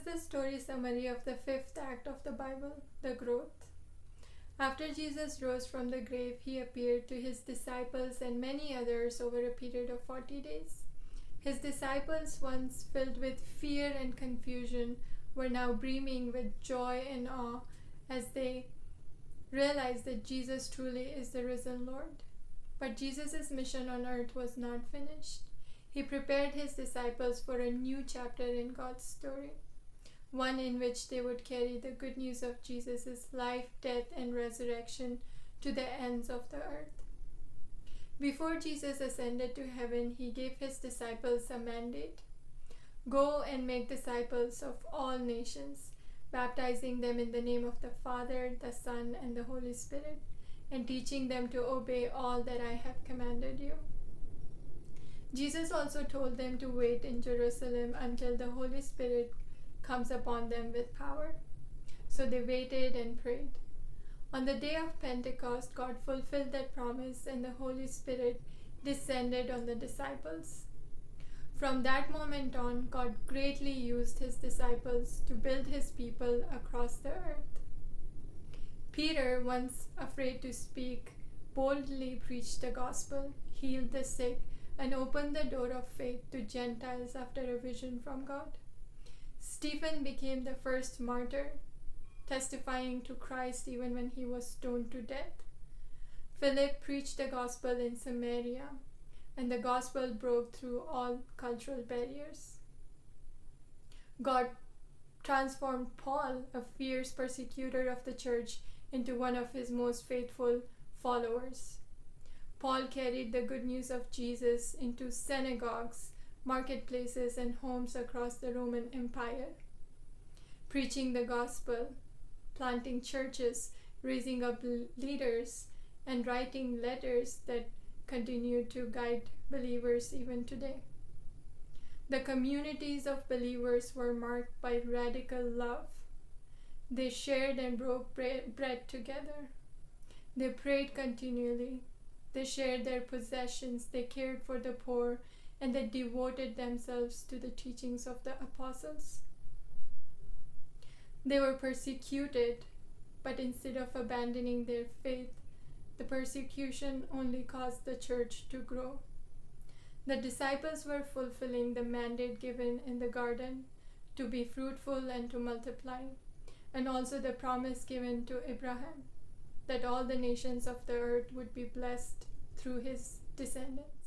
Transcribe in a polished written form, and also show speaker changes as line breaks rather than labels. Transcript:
the story summary of the fifth act of the Bible, the growth. After Jesus rose from the grave, he appeared to his disciples and many others over a period of 40 days. His disciples, once filled with fear and confusion, were now brimming with joy and awe as they realized that Jesus truly is the risen Lord. But Jesus' mission on earth was not finished. He prepared his disciples for a new chapter in God's story, one in which they would carry the good news of Jesus' life, death, and resurrection to the ends of the earth. Before Jesus ascended to heaven, he gave his disciples a mandate: go and make disciples of all nations, baptizing them in the name of the Father, the Son, and the Holy Spirit, and teaching them to obey all that I have commanded you. Jesus also told them to wait in Jerusalem until the Holy Spirit comes upon them with power. So they waited and prayed. On the day of Pentecost, God fulfilled that promise, and the Holy Spirit descended on the disciples. From that moment on, God greatly used his disciples to build his people across the earth. Peter, once afraid to speak, boldly preached the gospel, healed the sick, and opened the door of faith to Gentiles after a vision from God. Stephen became the first martyr, testifying to Christ even when he was stoned to death. Philip preached the gospel in Samaria, and the gospel broke through all cultural barriers. God transformed Paul, a fierce persecutor of the church, into one of his most faithful followers. Paul carried the good news of Jesus into synagogues, marketplaces, and homes across the Roman Empire, preaching the gospel, planting churches, raising up leaders, and writing letters that continue to guide believers even today. The communities of believers were marked by radical love. They shared and broke bread together. They prayed continually. They shared their possessions, they cared for the poor, and they devoted themselves to the teachings of the apostles. They were persecuted, but instead of abandoning their faith, the persecution only caused the church to grow. The disciples were fulfilling the mandate given in the garden to be fruitful and to multiply, and also the promise given to Abraham that all the nations of the earth would be blessed through his descendants.